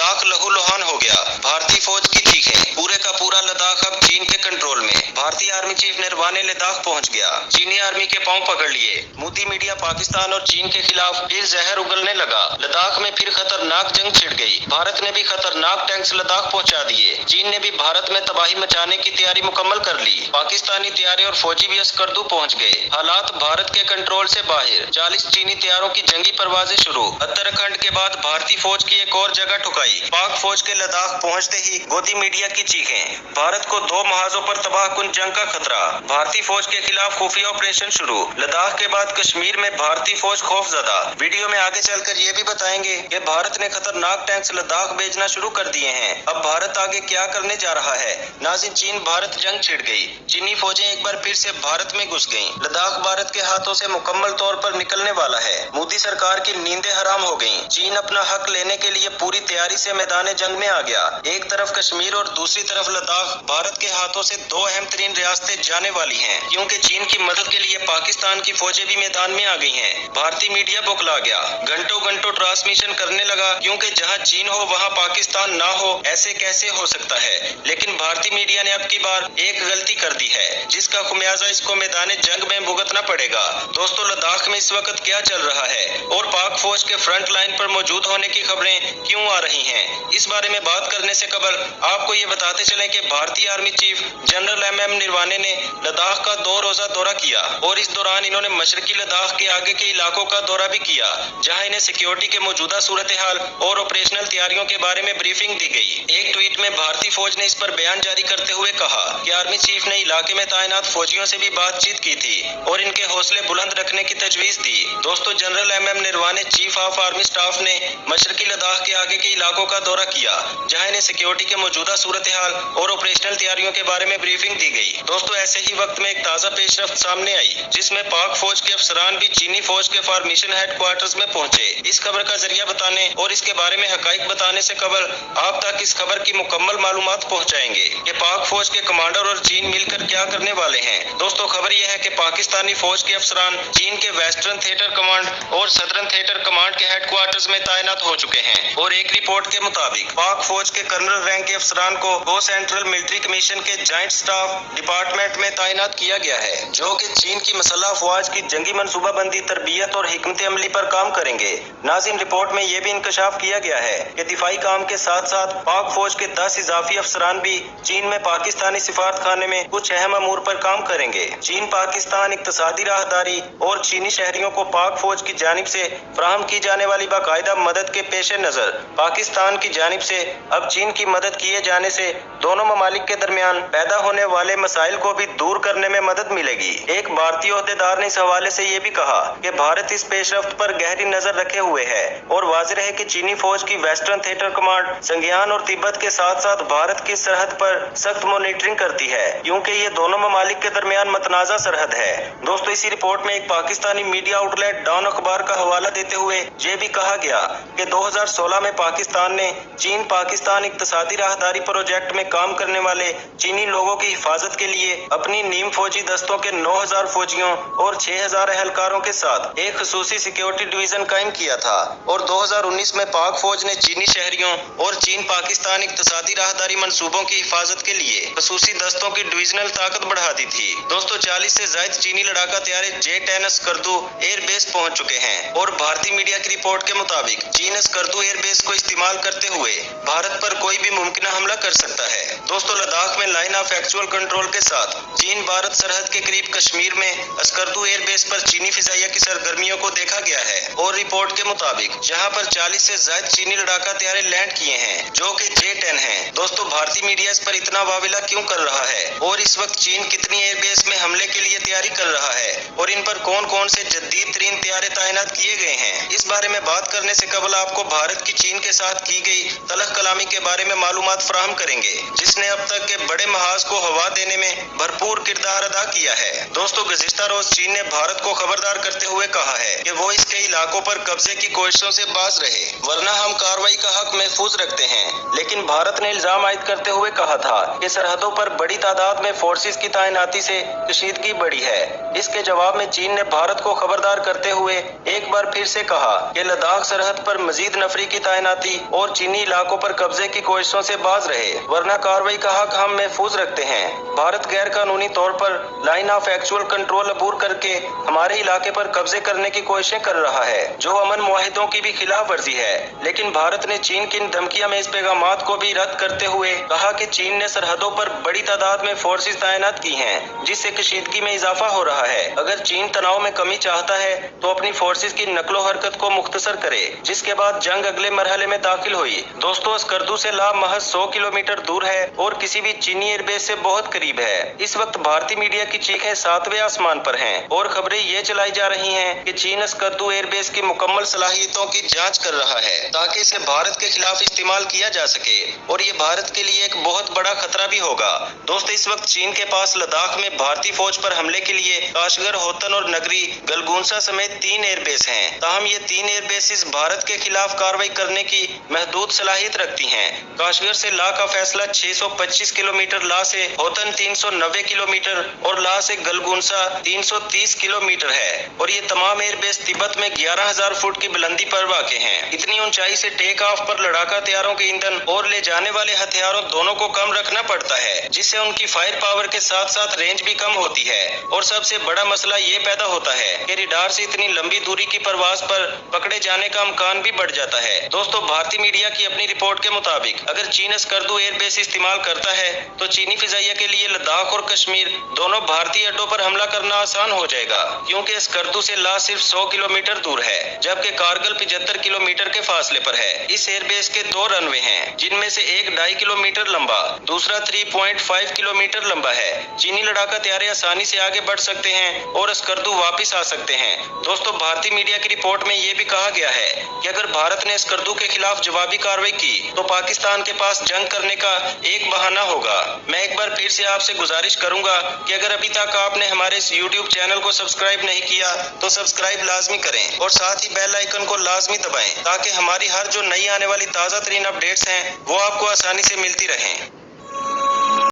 लद्दाख लहूलुहान हो गया, भारतीय फौज की चीखें। पूरे का पूरा लद्दाख अब चीन के कंट्रोल में। भारतीय आर्मी चीफ नरवाने लद्दाख पहुंच गया, चीनी आर्मी के पांव पकड़ लिए। मोदी मीडिया पाकिस्तान और चीन के खिलाफ फिर जहर उगलने लगा। लद्दाख में फिर खतरनाक जंग छिड़ गई। भारत ने भी खतरनाक टैंक्स लद्दाख पहुंचा दिए। चीन ने भी भारत में तबाही मचाने की तैयारी मुकम्मल कर ली। पाकिस्तानी तैयारे और फौजी भी अस्करदू पहुंच गए। हालात भारत के कंट्रोल से बाहर। 40 चीनी तैयारों की जंगी परवाजें शुरू। उत्तराखंड के बाद भारतीय फौज की एक और जगह ठुकाई। पाक फौज के लद्दाख पहुंचते ही गोदी मीडिया की चीखें। भारत को 2 महाजों पर तबाहकुन जंग का खतरा। भारतीय फौज के खिलाफ खुफिया ऑपरेशन शुरू। लद्दाख के बाद कश्मीर में भारतीय फौज खौफजदा। वीडियो में आगे चलकर ये भी बताएंगे कि भारत ने खतरनाक टैंक्स लद्दाख भेजना शुरू कर दिए हैं। अब भारत आगे क्या करने जा रहा है? नाज़रीन, चीन भारत जंग छिड़ गई। चीनी फौजें एक बार फिर से भारत में घुस गईं। लद्दाख भारत के हाथों से मुकम्मल तौर पर निकलने वाला है। मोदी सरकार की नींदें हराम हो गईं। चीन अपना हक लेने के लिए पूरी तैयारी से मैदान जंग में आ गया। एक तरफ कश्मीर और दूसरी तरफ लद्दाख। भारत के हाथों से 2 अहम तरीन रियासतें जाने वाली हैं, क्योंकि चीन की मदद के लिए पाकिस्तान की फौजें भी मैदान में आ गई हैं। भारतीय मीडिया बौखला गया, घंटों घंटों ट्रांसमिशन करने लगा, क्योंकि जहां चीन हो वहां पाकिस्तान ना हो, ऐसे कैसे हो सकता है? लेकिन भारतीय मीडिया ने अब की बार एक गलती कर दी है, जिसका खुमियाजा इसको मैदान जंग में भुगतना पड़ेगा। दोस्तों, लद्दाख में इस वक्त क्या चल रहा है और पाक फौज के फ्रंट लाइन पर मौजूद होने की खबरें क्यों आ रही हैं? इस बारे में बात करने से कबल आपको ये बताते चलें कि भारतीय army chief general MM Naravane ने लद्दाख का 2 रोजा दौरा किया और इस दौरान इन्होंने मशरकी लद्दाख के आगे के इलाकों का दौरा भी किया, जहां इन्हें सिक्योरिटी के मौजूदा सूरत हाल और ऑपरेशनल तैयारियों के बारे में ब्रीफिंग दी गई। एक ट्वीट में भारतीय फौज ने इस पर बयान जारी करते हुए कहा कि आर्मी चीफ ने इलाके में तैनात फौजियों से भी बातचीत की थी और इनके हौसले बुलंद रखने की तजवीज दी। दोस्तों, general MM Naravane chief of army staff ने मशरकी लद्दाख के आगे के इलाकों का दौरा किया, जहां इन्हें सिक्योरिटी के मौजूदा सूरत हाल और ऑपरेशनल तैयारियों के बारे में ब्रीफिंग दी गई। दोस्तों, ऐसे ही वक्त में एक ताजा पेशरफ्त सामने आई, जिसमें पाक फौज के अफसरान भी चीनी फौज के फॉर्मेशन हेडक्वार्टर्स में पहुंचे। इस खबर का जरिया बताने और इसके बारे में हकाइक बताने से कबल आप तक इस खबर की मुकम्मल मालूमात पहुंचाएंगे कि पाक फौज के कमांडर और चीन मिलकर क्या करने वाले हैं। दोस्तों, खबर यह है कि पाकिस्तानी फौज के अफसरान चीन के वेस्टर्न थिएटर कमांड और सदर्न थिएटर कमांड के हेडक्वार्टर्स में तैनात हो चुके हैं और एक रिपोर्ट के मुताबिक पाक फौज के कर्नल रैंक के अफसरान को सेंट्रल मिलिट्री कमीशन के जॉइंट स्टाफ डिपार्टमेंट में तैनात किया गया है, जो कि चीन की मसल्ह अफवाज की जंगी मनसूबाबंदी, तरबियत और हिकमत अमली पर काम करेंगे। नाज़रीन, रिपोर्ट में यह भी इंकशाफ किया गया है कि दिफाई काम के साथ साथ पाक फौज के 10 इजाफी अफसरान भी चीन में पाकिस्तानी सिफारत खाने में कुछ अहम अमूर पर काम करेंगे। चीन पाकिस्तान इक्तसादी राहदारी और चीनी शहरियों को पाक फौज की जानिब से फराहम की जाने वाली बाकायदा मदद के पेश नजर पाकिस्तान की जानिब से अब चीन की मदद किए जाने से दोनों ममालिक के दरमियान पैदा होने वाले मसाइल को भी दूर करने में मदद मिलेगी। एक भारतीय ओहदेदार ने इस हवाले से ये भी कहा कि भारत इस पेशरफ्त पर गहरी नजर रखे हुए है और वाज़ेह है कि चीनी फौज की वेस्टर्न थिएटर कमांड संज्ञान और तिब्बत के साथ साथ भारत की सरहद पर सख्त मॉनिटरिंग करती है, क्योंकि ये दोनों ममालिक के दरमियान मतनाज़ा सरहद है। दोस्तों, इसी रिपोर्ट में एक पाकिस्तानी मीडिया आउटलेट डॉन अखबार का हवाला देते हुए ये भी कहा गया कि 2016 में पाकिस्तान ने चीन पाकिस्तान इक्तसादी राहदारी प्रोजेक्ट में काम करने वाले चीनी लोगों की हिफाजत के लिए अपनी नीम फौजी दस्तों के 9000 फौजियों और 6000 एहलकारों के साथ एक खसूसी सिक्योरिटी डिवीजन कायम किया था और 2019 में पाक फौज ने चीनी शहरियों और चीन पाकिस्तान इक्तसादी राहदारी मंसूबों की हिफाजत के लिए खसूसी दस्तों की डिविजनल ताकत बढ़ा दी थी। दोस्तों, 40 से ज्यादा चीनी लड़ाका तैयारे J-10 अस्करदू एयरबेस पहुंच चुके हैं और भारतीय मीडिया की रिपोर्ट के मुताबिक चीन अस्करदू एयरबेस को इस्तेमाल करते हुए भारत पर कोई भी मुमकिन हमला कर सकता है। दोस्तों, लद्दाख में लाइन ऑफ एक्चुअल कंट्रोल के साथ चीन भारत सरहद के करीब कश्मीर में अस्करदू एयरबेस पर चीनी फिजाइया की सरगर्मियों को देखा गया है और रिपोर्ट के मुताबिक यहाँ पर 40 से ज्यादा चीनी लड़ाका तैयारे लैंड किए हैं, जो कि J-10 हैं। दोस्तों, भारतीय मीडिया इस पर इतना वाविला क्यों कर रहा है और इस वक्त चीन कितनी एयरबेस में हमले के लिए तैयारी कर रहा है और इन पर कौन कौन से जदीद तरीन तैयारे तैनात किए गए हैं? इस बारे में बात करने से कबल आपको भारत की चीन के साथ की गई तलख कलामी के बारे में मालूमात फराहम करेंगे, जिसने अब तक के बड़े महाज को हवा देने में भरपूर किरदार अदा किया है। दोस्तों, गुज़िश्ता रोज चीन ने भारत को खबरदार करते हुए कहा है कि वो इसके इलाकों पर कब्जे की कोशिशों से बाज रहे, वरना हम कार्रवाई का हक महफूज रखते हैं। लेकिन भारत ने इल्जाम आयद करते हुए कहा था कि सरहदों पर बड़ी तादाद में फोर्सेस की तैनाती से कशीदगी बढ़ी है। इसके जवाब में चीन ने भारत को खबरदार करते हुए एक बार फिर से कहा कि लद्दाख सरहद पर मजीद नफरी की तैनाती और चीनी इलाकों पर कब्जे की कोशिशों से बाज रहे, वरना कार्रवाई का हक हम महफूज रखते हैं। भारत गैर कानूनी तौर पर लाइन ऑफ एक्चुअल कंट्रोल अबूर करके हमारे इलाके पर कब्जे करने की कोशिशें कर रहा है, जो अमन मुआहिदों की भी खिलाफ वर्जी है। लेकिन भारत ने चीन की इन धमकियों में इस पैगामात को भी रद्द करते हुए कहा कि चीन ने सरहदों पर बड़ी तादाद में फोर्सेस तैनात की हैं, जिससे कशीदगी में इजाफा हो रहा है। अगर चीन तनाव में कमी चाहता है तो अपनी फोर्सेस की नकलो हरकत को मुख्तसर करे, जिसके बाद जंग अगले मरहले में दाखिल हुई। दोस्तों, स्कर्दू से ला महज 100 किलोमीटर दूर है और किसी भी चीनी एयरबेस से बहुत करीब है। इस वक्त भारतीय मीडिया की चीखें 7वें आसमान पर हैं और खबरें ये चलाई जा रही हैं कि चीन स्कर्दू एयरबेस की मुकम्मल सलाहियतों की जांच कर रहा है ताकि इसे भारत के खिलाफ इस्तेमाल किया जा सके, और ये भारत के लिए एक बहुत बड़ा खतरा भी होगा। दोस्तों, इस वक्त चीन के पास लद्दाख में भारतीय फौज पर हमले के लिए काशगर, होतन और नगरी गलगुनसा समेत 3 एयरबेस हैं। ताहम ये 3 एयरबेसेस भारत के खिलाफ कार्रवाई करने की महदूद सलाहियत रखती हैं। काशगर से ला का फैसला 625 किलोमीटर, ला से होतन 390 किलोमीटर और ला से गलगुनसा 330 किलोमीटर है, और ये तमाम एयरबेस तिब्बत में 11,000 फुट की बुलंदी पर वाक़े हैं। इतनी ऊंचाई से टेक ऑफ पर लड़ाका हथियारों के ईंधन और ले जाने वाले हथियारों दोनों को कम रखना पड़ता है, जिससे उनकी फायर पावर के साथ साथ रेंज भी कम होती है। और सबसे बड़ा मसला ये पैदा होता है कि रडार से इतनी लंबी दूरी की परवाज पर पकड़े जाने का अमकान भी बढ़ जाता है। दोस्तों, भारतीय मीडिया की अपनी रिपोर्ट के मुताबिक अगर चीन स्कर्दू एयरबेस इस्तेमाल करता है तो चीनी फिजाइया के लिए लद्दाख और कश्मीर दोनों भारतीय अड्डों पर हमला करना आसान हो जाएगा, क्योंकि स्कर्दू से ला सिर्फ 100 किलोमीटर दूर है, जबकि कारगिल 75 किलोमीटर के फासले पर है। इस एयरबेस के 2 रनवे हैं, जिनमें से एक 2.5 किलोमीटर लंबा, दूसरा 3.5 किलोमीटर लंबा है। चीनी लड़ाका हथियार आसानी से आगे बढ़ सकते हैं और स्कर्दू वापिस आ सकते हैं। दोस्तों, भारतीय मीडिया की रिपोर्ट में ये भी कहा गया है कि अगर भारत ने स्कर्दू के खिलाफ जवाबी कार्रवाई की तो पाकिस्तान के पास जंग करने का एक बहाना होगा। मैं एक बार फिर से आपसे गुजारिश करूंगा कि अगर अभी तक आपने हमारे इस YouTube चैनल को सब्सक्राइब नहीं किया तो सब्सक्राइब लाजमी करें और साथ ही बेल आइकन को लाजमी दबाएं, ताकि हमारी हर जो नई आने वाली ताज़ा तरीन अपडेट्स हैं वो आपको आसानी से मिलती रहें।